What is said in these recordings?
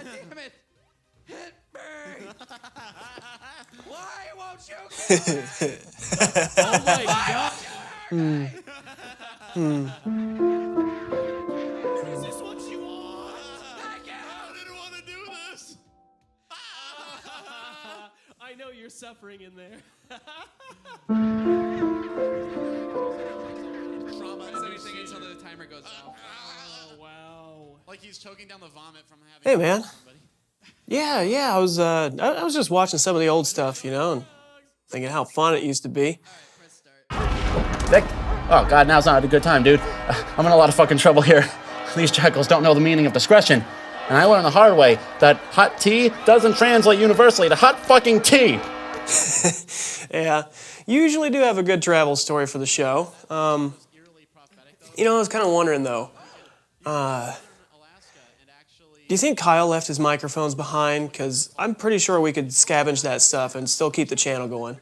damn it! Hit me! Why won't you kill me? Oh my god! Is this what you want? I didn't want to do this. I know you're suffering in there. Trauma is anything until the timer goes off. Oh wow! Like he's choking down the vomit from having. Hey, man. Yeah, I was just watching some of the old stuff, you know, and thinking how fun it used to be. Vic? Oh, God, now's not a good time, dude. I'm in a lot of fucking trouble here. These jackals don't know the meaning of discretion. And I learned the hard way that hot tea doesn't translate universally to hot fucking tea. Yeah, you usually do have a good travel story for the show. You know, I was kind of wondering, though. Do you think Kyle left his microphones behind? Because I'm pretty sure we could scavenge that stuff and still keep the channel going.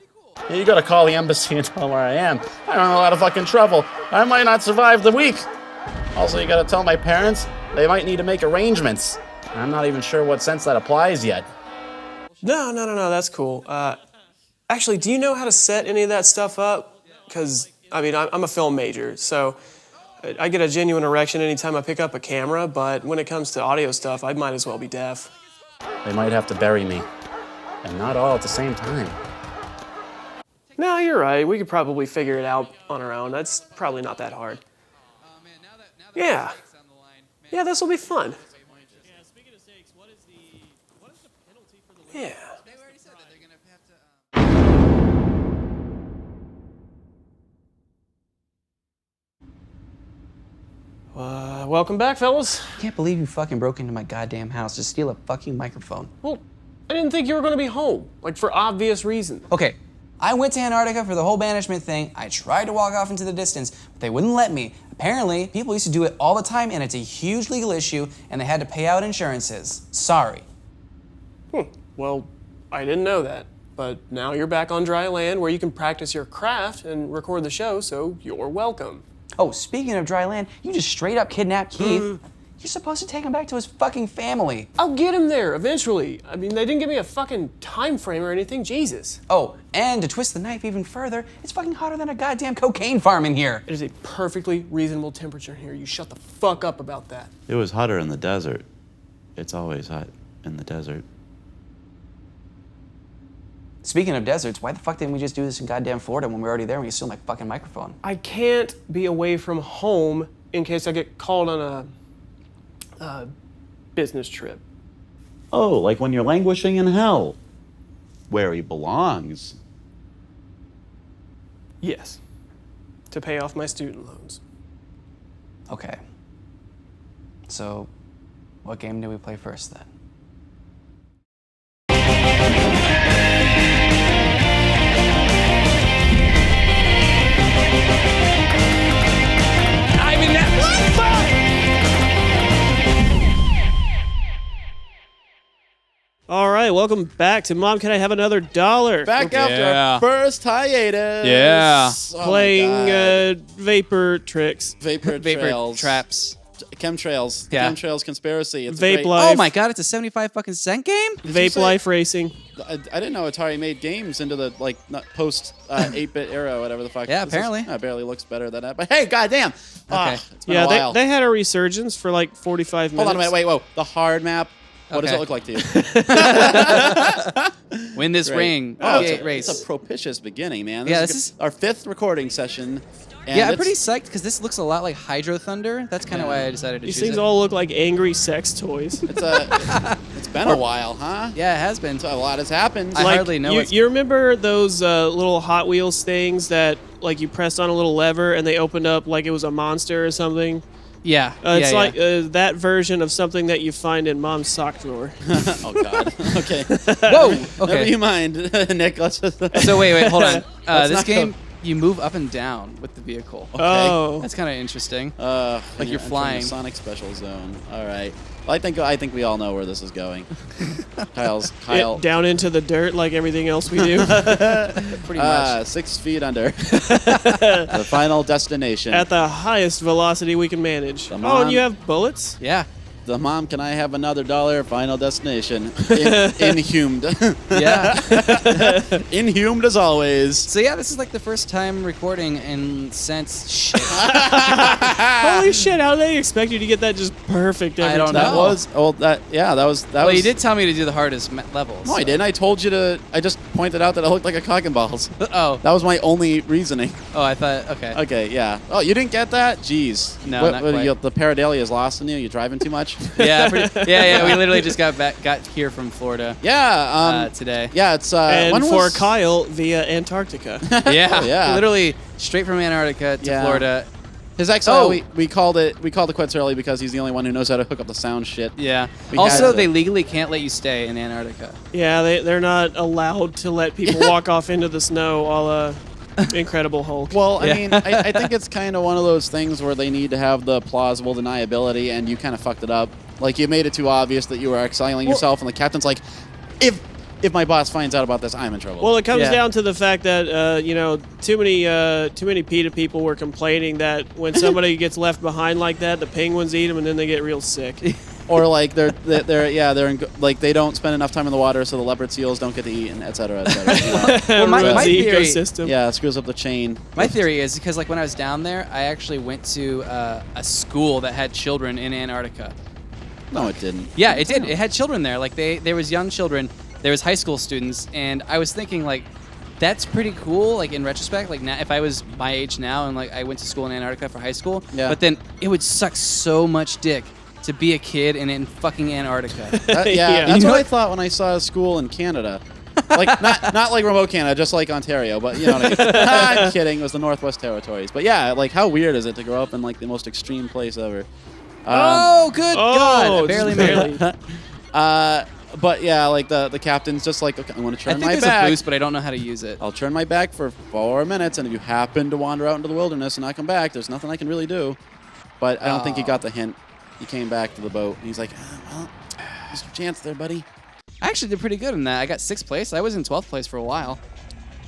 Yeah, you gotta call the embassy and tell them where I am. I'm in a lot of fucking trouble. I might not survive the week. Also, you gotta tell my parents they might need to make arrangements. I'm not even sure what sense that applies yet. No, that's cool. Actually, do you know how to set any of that stuff up? Because, I mean, I'm a film major, so I get a genuine erection anytime I pick up a camera, but when it comes to audio stuff, I might as well be deaf. They might have to bury me. And not all at the same time. No, you're right. We could probably figure it out on our own. That's probably not that hard. Yeah. Yeah, this will be fun. Yeah, speaking of stakes, what is the penalty for the Yeah. They already said that they're gonna have to. Welcome back, fellas. I can't believe you fucking broke into my goddamn house to steal a fucking microphone. Well, I didn't think you were going to be home, like for obvious reasons. Okay, I went to Antarctica for the whole banishment thing. I tried to walk off into the distance, but they wouldn't let me. Apparently, people used to do it all the time, and it's a huge legal issue, and they had to pay out insurances. Sorry. Well, I didn't know that. But now you're back on dry land where you can practice your craft and record the show, so you're welcome. Oh, speaking of dry land, you just straight up kidnapped Keith. You're supposed to take him back to his fucking family. I'll get him there eventually. I mean, they didn't give me a fucking time frame or anything, Jesus. Oh, and to twist the knife even further, it's fucking hotter than a goddamn cocaine farm in here. It is a perfectly reasonable temperature in here. You shut the fuck up about that. It was hotter in the desert. It's always hot in the desert. Speaking of deserts, why the fuck didn't we just do this in goddamn Florida when we were already there and we could steal my fucking microphone? I can't be away from home in case I get called on a business trip. Oh, like when you're languishing in hell, where he belongs. Yes, to pay off my student loans. Okay. So, what game do we play first then? I mean, that All right, welcome back to Mom, Can I Have Another $1? Back after our first hiatus. Yeah. Oh Playing vapor tricks. Vapor trails. traps. Chemtrails. Yeah. Chemtrails conspiracy. It's Vape great. life. Oh my god, it's a 75 fucking cent game? Vape say- life racing. I didn't know Atari made games into the post 8-bit era, whatever the fuck. Yeah, This apparently. It barely looks better than that. But hey, goddamn. Okay. It's been Yeah, a while. they had a resurgence for like 45 minutes. Hold on a minute. Wait, whoa. The hard map. What does Okay. it look like to you? Win this Great. ring. Oh, Gate race. it's a propitious beginning, man. Yeah, good. this is- our 5th recording session. And Yeah, I'm it's- pretty psyched because this looks a lot like Hydro Thunder. That's kind of why I decided to These choose things it. all look like angry sex toys. It's been a while, huh? Yeah, it has been. So a lot has happened. I hardly know what's- You remember those little Hot Wheels things that like you pressed on a little lever and they opened up like it was a monster or something? Yeah. It's yeah, like yeah. that version of something that you find in Mom's sock drawer. Oh God. Okay. Whoa! Never Okay. you mind, Nick. Let's just. So wait, hold on. Let's This not go- game, you move up and down with the vehicle. Oh. That's kind of interesting. Like Like you're flying. The Sonic Special Zone. All right. Well, I think we all know where this is going. Kyle. Down into the dirt like everything else we do. Pretty much. 6 feet under. The final destination. At the highest velocity we can manage. Come Oh, on. and you have bullets? Yeah. the mom, can I have another $1? Final destination. Inhumed. Yeah. Inhumed as always. So yeah, this is like the first time recording and since shit. Holy shit! How do they expect you to get that just perfect every I don't time? know. That was. Well, you did tell me to do the hardest levels. No, I didn't. I told you to. I just pointed out that I looked like a cock and balls. Oh. That was my only reasoning. Oh, I thought. Okay. Okay, yeah. Oh, you didn't get that? Jeez. No, not quite. The pareidolia is lost in you. You driving too much? Yeah. Yeah. We literally just got here from Florida. Yeah. Today. Yeah, it's. And when for was- Kyle via Antarctica. Yeah. Yeah. Literally straight from Antarctica to Florida. His exile, Oh. we called it quits early because he's the only one who knows how to hook up the sound shit. Yeah. We Also, had to- they legally can't let you stay in Antarctica. Yeah, they're not allowed to let people walk off into the snow, a la Incredible Hulk. Well, I Yeah. mean, I think it's kind of one of those things where they need to have the plausible deniability, and you kind of fucked it up. Like, you made it too obvious that you were exiling yourself, and the captain's like, if my boss finds out about this, I'm in trouble. Well, it comes Yeah. down to the fact that too many PETA people were complaining that when somebody gets left behind like that, the penguins eat them and then they get real sick. or like they're like they don't spend enough time in the water, so the leopard seals don't get to eat, and et cetera, et cetera. You know? Well, my Ruins the theory- ecosystem. Yeah, it screws up the chain. My theory is because like when I was down there, I actually went to a school that had children in Antarctica. No, it didn't. Yeah, it did. It had children there. Like there was young children. There was high school students, and I was thinking like, that's pretty cool. Like in retrospect, like now, if I was my age now and like I went to school in Antarctica for high school, Yeah. but then it would suck so much dick to be a kid and in fucking Antarctica. Yeah, Yeah. that's You know what I what- thought when I saw a school in Canada. Like not like remote Canada, just like Ontario, but you know what I mean. I'm kidding. It was the Northwest Territories. But yeah, like how weird is it to grow up in like the most extreme place ever? Oh, good God! I barely made it. But yeah, like the captain's just like, okay, I'm gonna I turn think my there's back. a boost, but I don't know how to use it. I'll turn my back for 4 minutes, and if you happen to wander out into the wilderness and not come back, there's nothing I can really do. But I don't think he got the hint. He came back to the boat, and he's like, well, there's your chance there, buddy. I actually did pretty good in that. I got 6th place. I was in 12th place for a while.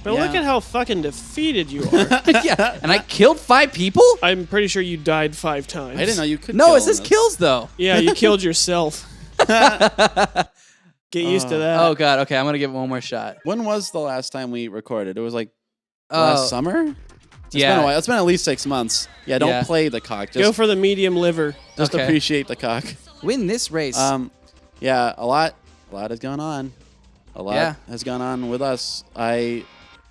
But Yeah. look at how fucking defeated you are. Yeah, and I killed 5 people? I'm pretty sure you died 5 times. I didn't know you could. No, kill it says this. kills though. Yeah, you killed yourself. Get used to that. Oh God. Okay, I'm gonna give it one more shot. When was the last time we recorded? It was like Oh, last summer. It's yeah. been a while. It's been at least 6 months. Yeah, don't Yeah. play the cock. Go Just, for the medium liver. just Okay. appreciate the cock. Win this race. Yeah, a lot has gone on. A lot Yeah. has gone on with us. I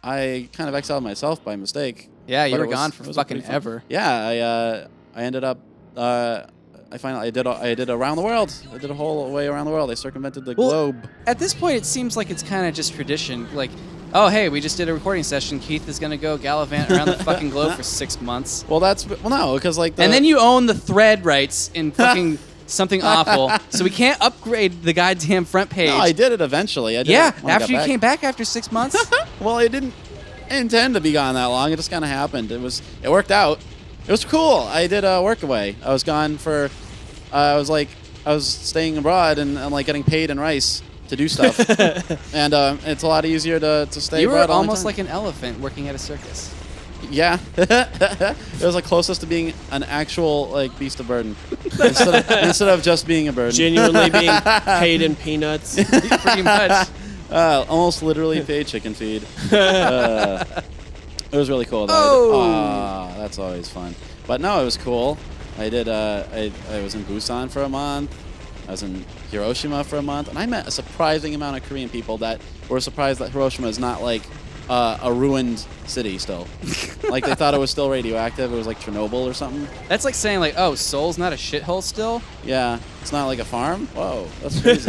kind of exiled myself by mistake. yeah, you but were it was- gone it for was a fucking pretty fun- ever. Yeah, I ended up. I did around the world. I did a whole way around the world. I circumvented the Well, globe. At this point, it seems like it's kind of just tradition. Like, oh hey, we just did a recording session. Keith is gonna go gallivant around the fucking globe for 6 months, Well, no, because like. and then you own the thread rights in fucking something awful. So we can't upgrade the goddamn front page. No, I did it eventually. I did yeah, it when I after got you back. came back after 6 months. Well, I didn't intend to be gone that long. It just kind of happened. It worked out. It was cool. I did a work away. I was gone for. I was staying abroad and like getting paid in rice to do stuff. And it's a lot easier to stay You were abroad all the almost time. like an elephant working at a circus. Yeah. It was like closest to being an actual like beast of burden instead of just being a burden. Genuinely being paid in peanuts. Pretty much. Almost literally paid chicken feed. It was really cool. Oh. That's always fun. But no, it was cool. I did. I was in Busan for a month. I was in Hiroshima for a month, and I met a surprising amount of Korean people that were surprised that Hiroshima is not like a ruined city still. Like they thought it was still radioactive. It was like Chernobyl or something. That's like saying like, oh, Seoul's not a shithole still, Yeah, it's not like a farm. Whoa, that's crazy.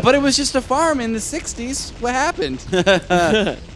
but it was just a farm in the '60s. What happened?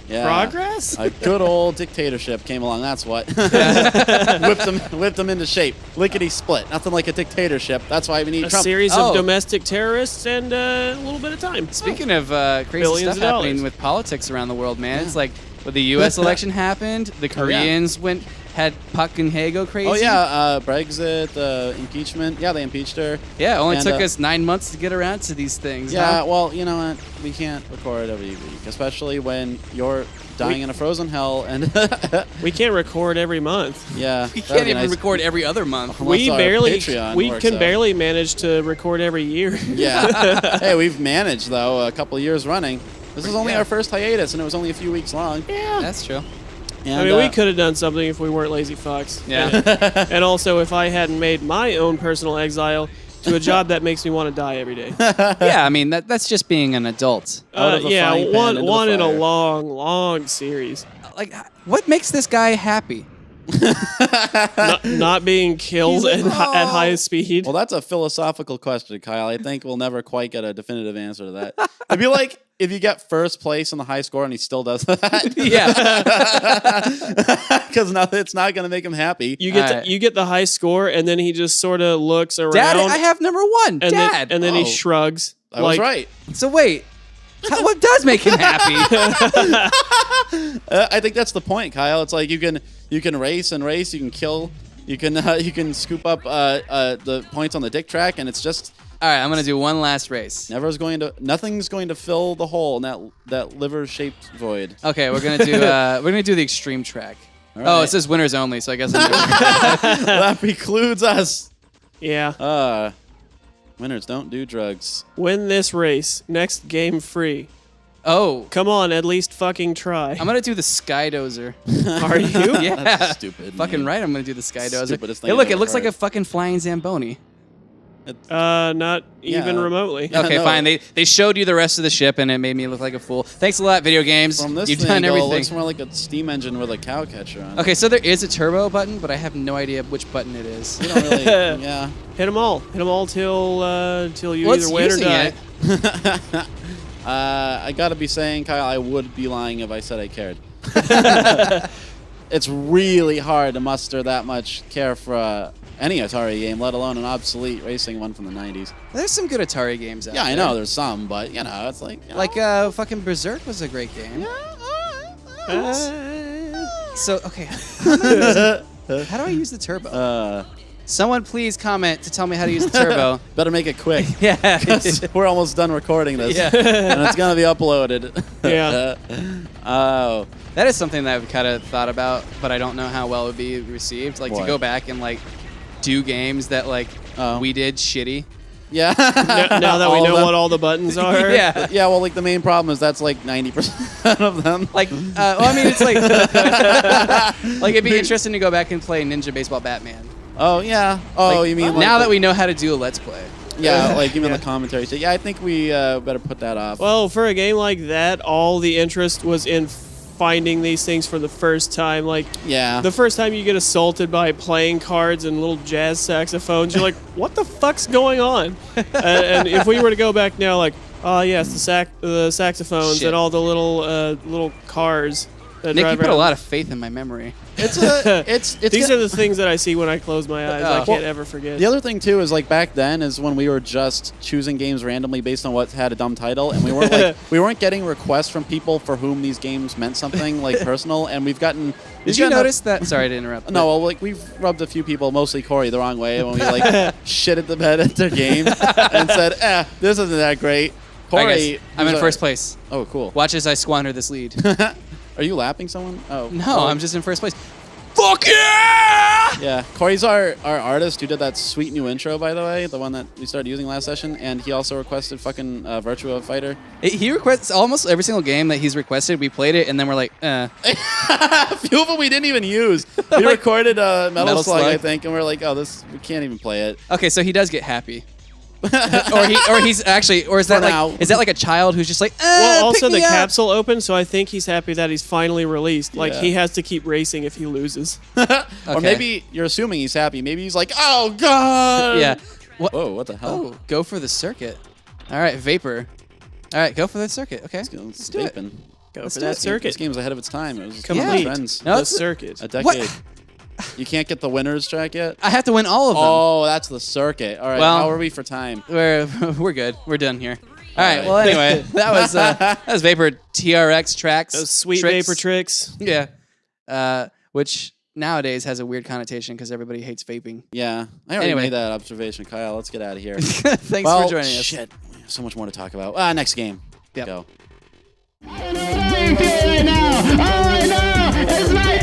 Yeah. Progress? A good old dictatorship came along. That's what whipped them into shape. Lickety split. Nothing like a dictatorship. That's why we need A Trump. series Oh. of domestic terrorists and a little bit of time. Speaking of crazy Billions stuff of happening dollars. with politics around the world, man, it's like when the U.S. election happened, the Koreans went had Park Geun-hye go crazy. Oh yeah, Brexit, impeachment. Yeah, they impeached her. Yeah, it only And, took us 9 months to get around to these things. Yeah, huh? well, you know what? We can't record every week, especially when you're dying in a frozen hell. And We can't record every month. yeah, We that'd can't be even nice. record every other month. Unless We our barely, Patreon we works can out. barely manage to record every year. Yeah. Hey, we've managed though a couple of years running. This is only our first hiatus, and it was only a few weeks long. Yeah. That's true. And, I mean, we could have done something if we weren't lazy fucks. Yeah. And also, if I hadn't made my own personal exile to a job that makes me want to die every day. Yeah, I mean, that's just being an adult. Out of the Yeah, frying pan into the one in a fire. long series. Like, what makes this guy happy? Not being killed He's like, at highest speed. Well, that's a philosophical question, Kyle. I think we'll never quite get a definitive answer to that. It'd be like if you get first place in the high score and he still does that. Yeah. Because it's not going to make him happy. You get Alright. you get the high score, and then he just sort of looks around. Dad, I have number one. and Dad. then he Oh. shrugs. I was right. So wait, what does make him happy? I think that's the point, Kyle. It's like you can race and race. You can kill. You can scoop up the points on the dick track, and it's just All right, I'm gonna do one last race. nothing's going to fill the hole in that liver-shaped void. Okay, we're gonna do the extreme track. All Oh, right. it says winners only, so I guess I'm doing That precludes us. Yeah. Winners don't do drugs. Win this race. Next game free. Oh, Come on, at least fucking try. I'm gonna do the skydozer. Are you? Yeah, That's stupid. fucking man. right. I'm gonna do the skydozer. Stupidest thing Hey, look, I've it ever looks like heard. a fucking flying zamboni. Not Yeah. even remotely. Yeah, Okay, no. fine. They showed you the rest of the ship, and it made me look like a fool. Thanks a lot, video games. From this You've thing, done it everything. looks more like a steam engine with a cow catcher on it. Okay, so there is a turbo button, but I have no idea which button it is. You don't really, yeah. Hit them all. Hit them all till you What's either win or using die. it? I gotta be saying, Kyle, I would be lying if I said I cared. It's really hard to muster that much care for any Atari game, let alone an obsolete racing one from the 90s. There's some good Atari games out Yeah, there. I know there's some, but you know, it's like Like fucking Berserk was a great game. So okay, how do I use the turbo? Someone please comment to tell me how to use the turbo. better make it quick. Yeah. 'Cause we're almost done recording this, Yeah. and it's gonna be uploaded. Yeah. Oh, That is something that I've kind of thought about, but I don't know how well it would be received. Like to What? go back and like do games that like Oh. we did shitty. yeah. Now that we All of know them. what all the buttons are. Yeah. Yeah, well, like the main problem is that's like 90% of them. Like, well, I mean, it's like, like it'd be interesting to go back and play Ninja Baseball Batman. Oh yeah. Oh, Like, you mean now like that we know how to do a Let's Play? Yeah, like even Yeah. the commentary. So yeah, I think we better put that off. Well, for a game like that, all the interest was in finding these things for the first time. Like, yeah. the first time you get assaulted by playing cards and little jazz saxophones, you're like, what the fuck's going on? And if we were to go back now, like, oh yes, the saxophones Shit. and all the little cars that Nick, drive you put a around. lot of faith in my memory. it's These are the things that I see when I close my eyes. I Oh. can't ever forget. the other thing too is like back then is when we were just choosing games randomly based on what had a dumb title, and we weren't getting requests from people for whom these games meant something like personal, and we've gotten. Did you notice that? Sorry to interrupt. No, well, like we've rubbed a few people, mostly Corey, the wrong way when we like shit at the bed at their game and said, this isn't that great." All right, Corey, guys, I'm in who's first place. Oh, cool. Watch as I squander this lead. Are you lapping someone? Oh, No, I'm just in first place. Fuck yeah! Yeah, Corey's our artist who did that sweet new intro, by the way, the one that we started using last session, and he also requested fucking Virtua Fighter. He requests almost every single game that he's requested. We played it, and then we're like, A few of them we didn't even use. We recorded Metal Slug, I think, and we're like, oh, we can't even play it. Okay, so he does get happy. or he's actually, or is that For now. like, is that like a child who's just like, Well, also pick the me up. capsule opened, so I think he's happy that he's finally released. Like, Yeah. he has to keep racing if he loses. Or Okay. maybe you're assuming he's happy. Maybe he's like, oh, God! Yeah. What? Whoa, what the hell? Oh, go for the circuit. All right, Vapor. All right, go for the circuit. Okay. It's Let's do it. vaping. Go Let's for do that it. This circuit. game's ahead of its time. It was Complete. one of the trends. No, the it's- circuit. A decade. What? You can't get the winner's track yet? I have to win all of them. Oh, that's the circuit. All right, Well- how are we for time? We're good. We're done here. All right. right. Well, anyway, that was Vapor TRX tracks. Those sweet tricks. vapor tricks. Yeah. Which nowadays has a weird connotation because everybody hates vaping. Yeah, I already Anyway. made that observation, Kyle. Let's get out of here. Thanks well, for joining us. Shit, so much more to talk about. Next game. Yep. Go. How you feel right now? All I know is my